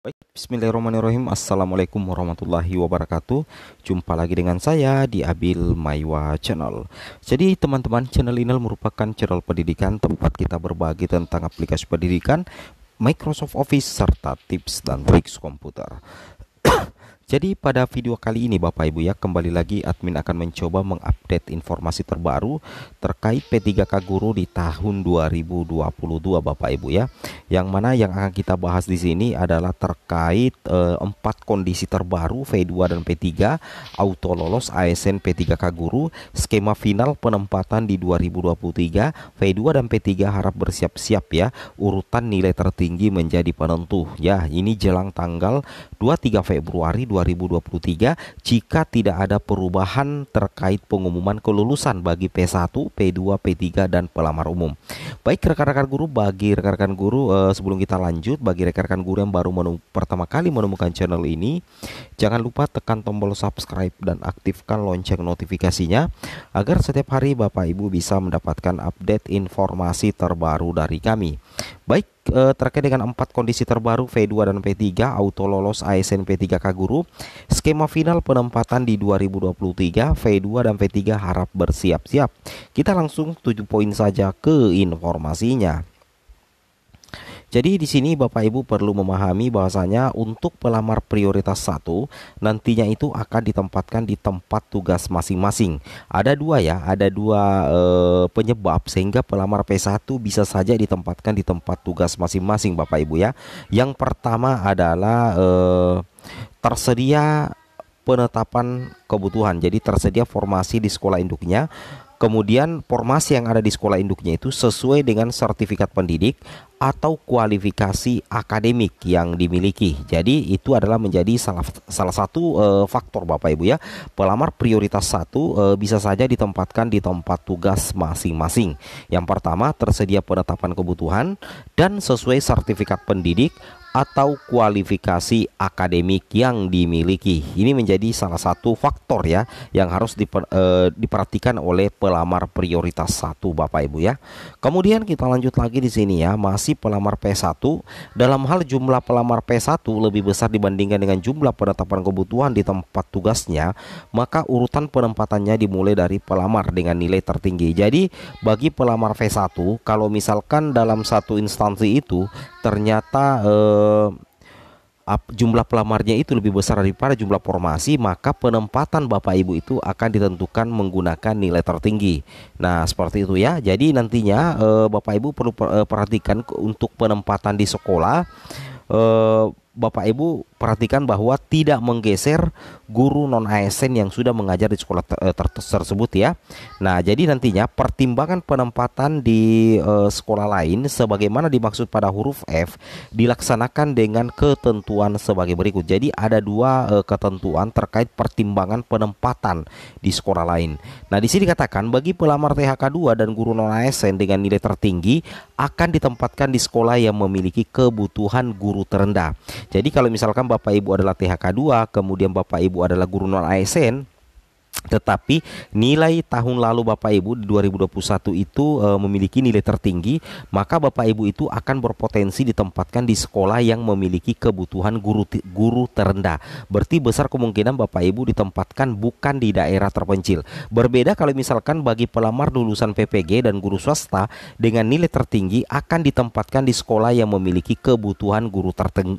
Baik, bismillahirrahmanirrahim. Assalamualaikum warahmatullahi wabarakatuh. Jumpa lagi dengan saya di Abil Maiwa Channel. Jadi teman-teman, channel ini merupakan channel pendidikan tempat kita berbagi tentang aplikasi pendidikan, Microsoft Office, serta tips dan trik komputer. Jadi pada video kali ini Bapak Ibu ya, kembali lagi admin akan mencoba mengupdate informasi terbaru terkait P3K Guru di tahun 2022 Bapak Ibu ya. Yang mana yang akan kita bahas di sini adalah terkait 4 kondisi terbaru V2 dan P3, auto lolos ASN P3K Guru, skema final penempatan di 2023, V2 dan P3 harap bersiap-siap ya, urutan nilai tertinggi menjadi penentu ya. Ini jelang tanggal 23 Februari 2023 jika tidak ada perubahan terkait pengumuman kelulusan bagi P1, P2, P3 dan pelamar umum. Baik rekan-rekan guru, bagi rekan-rekan guru sebelum kita lanjut, bagi rekan-rekan guru yang baru pertama kali menemukan channel ini, jangan lupa tekan tombol subscribe dan aktifkan lonceng notifikasinya agar setiap hari Bapak Ibu bisa mendapatkan update informasi terbaru dari kami. Baik, terkait dengan 4 kondisi terbaru V2 dan P3, auto lolos ASN P3K Guru, skema final penempatan di 2023, V2 dan P3 harap bersiap-siap. Kita langsung 7 poin saja ke informasinya. Jadi di sini Bapak Ibu perlu memahami bahwasanya untuk pelamar prioritas 1 nantinya itu akan ditempatkan di tempat tugas masing-masing. Ada dua ya, ada dua penyebab sehingga pelamar P1 bisa saja ditempatkan di tempat tugas masing-masing Bapak Ibu ya. Yang pertama adalah tersedia penetapan kebutuhan. Jadi tersedia formasi di sekolah induknya. Kemudian formasi yang ada di sekolah induknya itu sesuai dengan sertifikat pendidik atau kualifikasi akademik yang dimiliki. Jadi itu adalah menjadi salah satu faktor Bapak Ibu ya. Pelamar prioritas 1 bisa saja ditempatkan di tempat tugas masing-masing. Yang pertama, tersedia penetapan kebutuhan dan sesuai sertifikat pendidik atau kualifikasi akademik yang dimiliki. Ini menjadi salah satu faktor ya yang harus diperhatikan oleh pelamar prioritas 1 Bapak Ibu ya. Kemudian kita lanjut lagi di sini ya, masih pelamar P1. Dalam hal jumlah pelamar P1 lebih besar dibandingkan dengan jumlah penetapan kebutuhan di tempat tugasnya, maka urutan penempatannya dimulai dari pelamar dengan nilai tertinggi. Jadi bagi pelamar V1, kalau misalkan dalam satu instansi itu ternyata jumlah pelamarnya itu lebih besar daripada jumlah formasi, maka penempatan Bapak Ibu itu akan ditentukan menggunakan nilai tertinggi. Nah seperti itu ya. Jadi nantinya Bapak Ibu perlu perhatikan untuk penempatan di sekolah, Bapak Ibu perhatikan bahwa tidak menggeser guru non ASN yang sudah mengajar di sekolah tersebut ya. Nah jadi nantinya pertimbangan penempatan di sekolah lain sebagaimana dimaksud pada huruf F dilaksanakan dengan ketentuan sebagai berikut. Jadi ada dua ketentuan terkait pertimbangan penempatan di sekolah lain. Nah di sini dikatakan bagi pelamar THK 2 dan guru non ASN dengan nilai tertinggi akan ditempatkan di sekolah yang memiliki kebutuhan guru terendah. Jadi kalau misalkan Bapak Ibu adalah THK 2, kemudian Bapak Ibu adalah guru non ASN, tetapi nilai tahun lalu Bapak Ibu di 2021 itu memiliki nilai tertinggi, maka Bapak Ibu itu akan berpotensi ditempatkan di sekolah yang memiliki kebutuhan guru terendah. Berarti besar kemungkinan Bapak Ibu ditempatkan bukan di daerah terpencil. Berbeda kalau misalkan bagi pelamar lulusan PPG dan guru swasta dengan nilai tertinggi akan ditempatkan di sekolah yang memiliki kebutuhan guru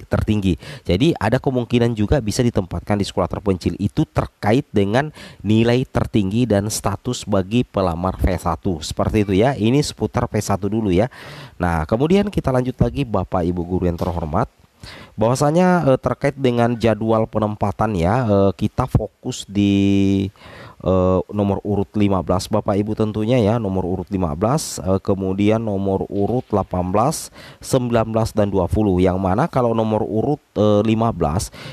tertinggi. Jadi ada kemungkinan juga bisa ditempatkan di sekolah terpencil. Itu terkait dengan nilai tertinggi dan status bagi pelamar V1 seperti itu ya. Ini seputar V1 dulu ya. Nah kemudian kita lanjut lagi Bapak Ibu guru yang terhormat, bahwasanya terkait dengan jadwal penempatan ya, kita fokus di nomor urut 15 Bapak Ibu tentunya ya, nomor urut 15, kemudian nomor urut 18, 19 dan 20. Yang mana kalau nomor urut 15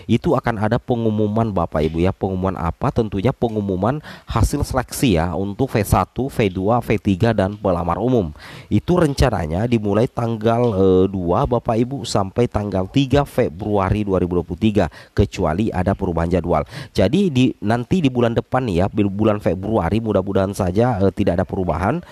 itu akan ada pengumuman Bapak Ibu ya. Pengumuman apa? Tentunya pengumuman hasil seleksi ya untuk V1, V2, V3 dan pelamar umum. Itu rencananya dimulai tanggal 2 Bapak Ibu sampai tanggal 3 Februari 2023 kecuali ada perubahan jadwal. Jadi nanti di bulan depan nih ya, bulan Februari, mudah-mudahan saja tidak ada perubahan,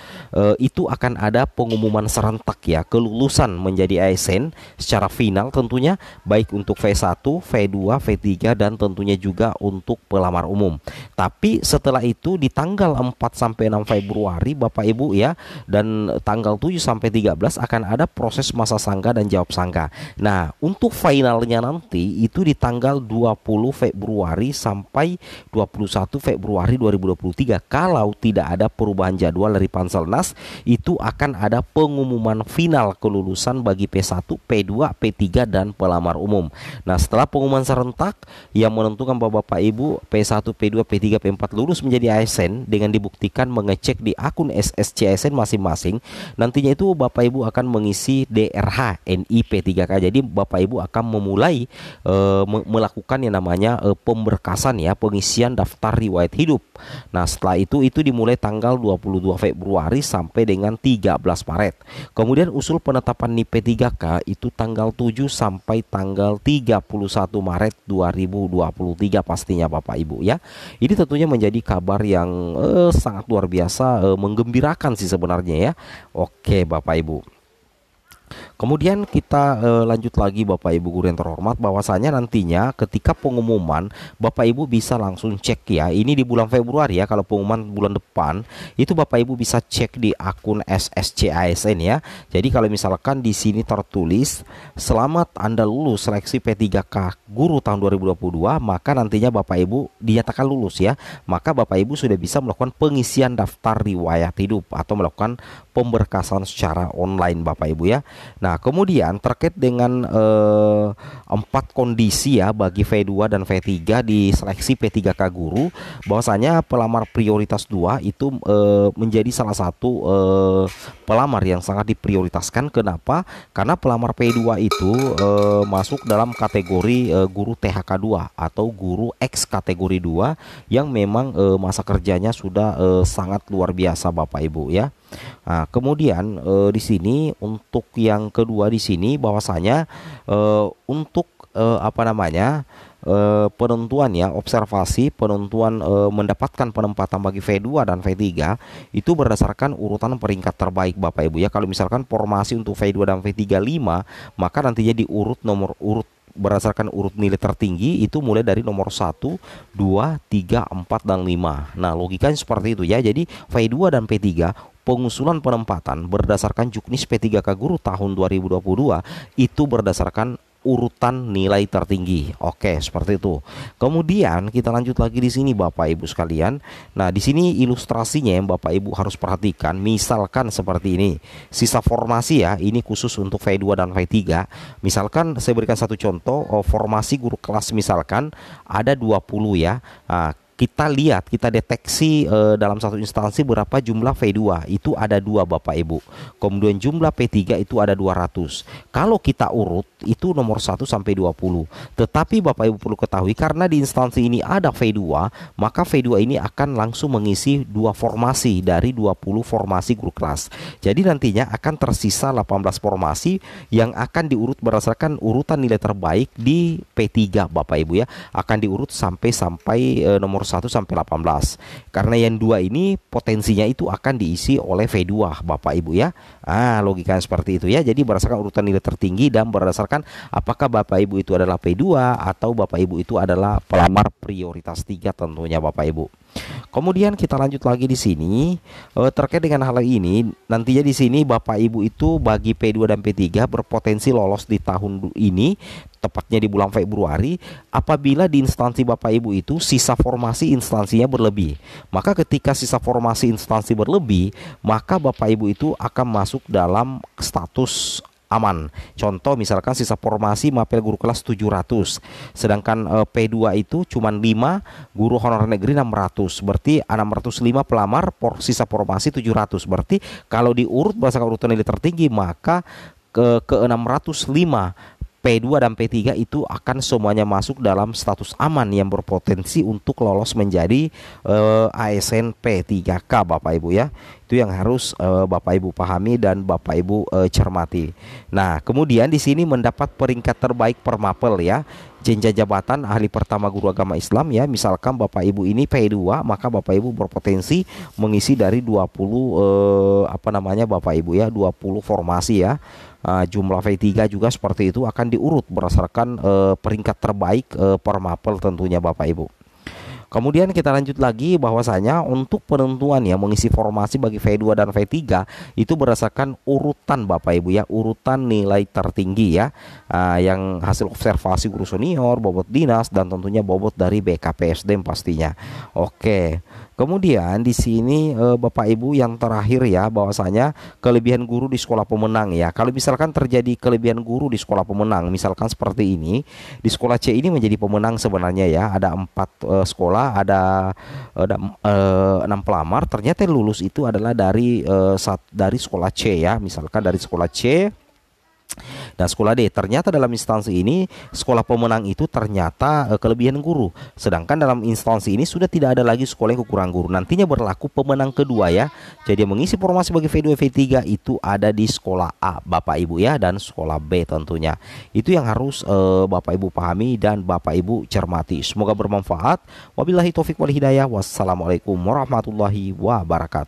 itu akan ada pengumuman serentak ya kelulusan menjadi ASN secara final tentunya, baik untuk V1, V2, V3 dan tentunya juga untuk pelamar umum. Tapi setelah itu di tanggal 4 sampai 6 Februari Bapak Ibu ya, dan tanggal 7 sampai 13 akan ada proses masa sangka dan jawab sangka. Nah, untuk finalnya nanti itu di tanggal 20 Februari sampai 21 Februari 2023. Kalau tidak ada perubahan jadwal dari Panselnas, itu akan ada pengumuman final kelulusan bagi P1, P2, P3 dan pelamar umum. Nah, setelah pengumuman serentak yang menentukan bahwa Bapak Ibu P1, P2, P3, P4 lulus menjadi ASN dengan dibuktikan mengecek di akun SSC ASN masing-masing, nantinya itu Bapak Ibu akan mengisi DRH NI P3K. Jadi Bapak Ibu akan memulai melakukan yang namanya pemberkasan ya, pengisian daftar riwayat hidup. Nah, setelah itu dimulai tanggal 22 Februari sampai dengan 13 Maret. Kemudian usul penetapan NIP P3K itu tanggal 7 sampai tanggal 31 Maret 2023 pastinya Bapak Ibu ya. Ini tentunya menjadi kabar yang sangat luar biasa, menggembirakan sih sebenarnya ya. Oke Bapak Ibu. Kemudian kita lanjut lagi Bapak Ibu guru yang terhormat, bahwasanya nantinya ketika pengumuman Bapak Ibu bisa langsung cek ya. Ini di bulan Februari ya, kalau pengumuman bulan depan itu Bapak Ibu bisa cek di akun SSC ASN ya. Jadi kalau misalkan di sini tertulis selamat Anda lulus seleksi P3K guru tahun 2022, maka nantinya Bapak Ibu dinyatakan lulus ya. Maka Bapak Ibu sudah bisa melakukan pengisian daftar riwayat hidup atau melakukan pemberkasan secara online Bapak Ibu ya. Nah, kemudian terkait dengan 4 kondisi ya bagi V2 dan V3 di seleksi P3K guru, bahwasanya pelamar prioritas 2 itu menjadi salah satu pelamar yang sangat diprioritaskan. Kenapa? Karena pelamar P2 itu masuk dalam kategori guru THK 2 atau guru X kategori 2 yang memang masa kerjanya sudah sangat luar biasa Bapak Ibu ya. Nah, kemudian di sini untuk yang kedua di sini bahwasanya untuk penentuan ya, observasi penentuan mendapatkan penempatan bagi V2 dan V3 itu berdasarkan urutan peringkat terbaik Bapak Ibu ya. Kalau misalkan formasi untuk V2 dan V3 5, maka nantinya diurut nomor urut berdasarkan urut nilai tertinggi itu mulai dari nomor 1, 2, 3, 4 dan 5. Nah, logikanya seperti itu ya. Jadi V2 dan P3 pengusulan penempatan berdasarkan Juknis P3K guru tahun 2022 itu berdasarkan urutan nilai tertinggi. Oke, seperti itu. Kemudian kita lanjut lagi di sini Bapak Ibu sekalian. Nah, di sini ilustrasinya yang Bapak Ibu harus perhatikan, misalkan seperti ini. Sisa formasi ya, ini khusus untuk V2 dan V3. Misalkan saya berikan satu contoh, formasi guru kelas misalkan ada 20 ya. Nah, kita lihat, kita deteksi dalam satu instansi berapa jumlah V2, itu ada 2 Bapak Ibu. Kemudian jumlah P3 itu ada 200. Kalau kita urut itu nomor 1 sampai 20. Tetapi Bapak Ibu perlu ketahui, karena di instansi ini ada V2, maka V2 ini akan langsung mengisi 2 formasi dari 20 formasi guru kelas. Jadi nantinya akan tersisa 18 formasi yang akan diurut berdasarkan urutan nilai terbaik di P3 Bapak Ibu ya. Akan diurut sampai nomor 1 sampai 18. Karena yang 2 ini potensinya itu akan diisi oleh V2 Bapak Ibu ya. Logikanya seperti itu ya. Jadi berdasarkan urutan nilai tertinggi dan berdasarkan apakah Bapak Ibu itu adalah P2 atau Bapak Ibu itu adalah pelamar prioritas 3 tentunya Bapak Ibu. Kemudian kita lanjut lagi di sini terkait dengan hal ini. Nantinya di sini Bapak Ibu itu bagi P2 dan P3 berpotensi lolos di tahun ini, tepatnya di bulan Februari, apabila di instansi Bapak Ibu itu sisa formasi instansinya berlebih. Maka ketika sisa formasi instansi berlebih, maka Bapak Ibu itu akan masuk dalam status aman. Contoh misalkan sisa formasi mapel guru kelas 700, sedangkan P2 itu cuma 5, guru honorer negeri 600. Berarti 605 pelamar, sisa formasi 700. Berarti kalau diurut berdasarkan urutan nilai tertinggi, maka ke 605 P2 dan P3 itu akan semuanya masuk dalam status aman yang berpotensi untuk lolos menjadi ASN P3K Bapak Ibu ya. Itu yang harus Bapak Ibu pahami dan Bapak Ibu cermati. Nah, kemudian di sini mendapat peringkat terbaik per mapel ya. Jenjang jabatan ahli pertama guru agama Islam ya. Misalkan Bapak Ibu ini P2, maka Bapak Ibu berpotensi mengisi dari 20 Bapak Ibu ya, 20 formasi ya. Jumlah V3 juga seperti itu akan diurut berdasarkan peringkat terbaik per mapel tentunya Bapak Ibu. Kemudian kita lanjut lagi bahwasanya untuk penentuan ya mengisi formasi bagi V2 dan V3 itu berdasarkan urutan Bapak Ibu ya, urutan nilai tertinggi ya, yang hasil observasi guru senior, bobot dinas dan tentunya bobot dari BKPSDM pastinya. Oke. Kemudian di sini Bapak Ibu yang terakhir ya bahwasanya kelebihan guru di sekolah pemenang ya. Kalau misalkan terjadi kelebihan guru di sekolah pemenang, misalkan seperti ini, di sekolah C ini menjadi pemenang sebenarnya ya. Ada 4 sekolah, ada 6 pelamar. Ternyata yang lulus itu adalah dari sekolah C ya. Misalkan dari sekolah C dan sekolah D. Ternyata dalam instansi ini sekolah pemenang itu ternyata kelebihan guru. Sedangkan dalam instansi ini sudah tidak ada lagi sekolah yang kekurangan guru. Nantinya berlaku pemenang kedua ya. Jadi mengisi formasi bagi V2 V3 itu ada di sekolah A Bapak Ibu ya, dan sekolah B tentunya. Itu yang harus Bapak Ibu pahami dan Bapak Ibu cermati. Semoga bermanfaat. Wabillahi taufik wal hidayah. Wassalamualaikum warahmatullahi wabarakatuh.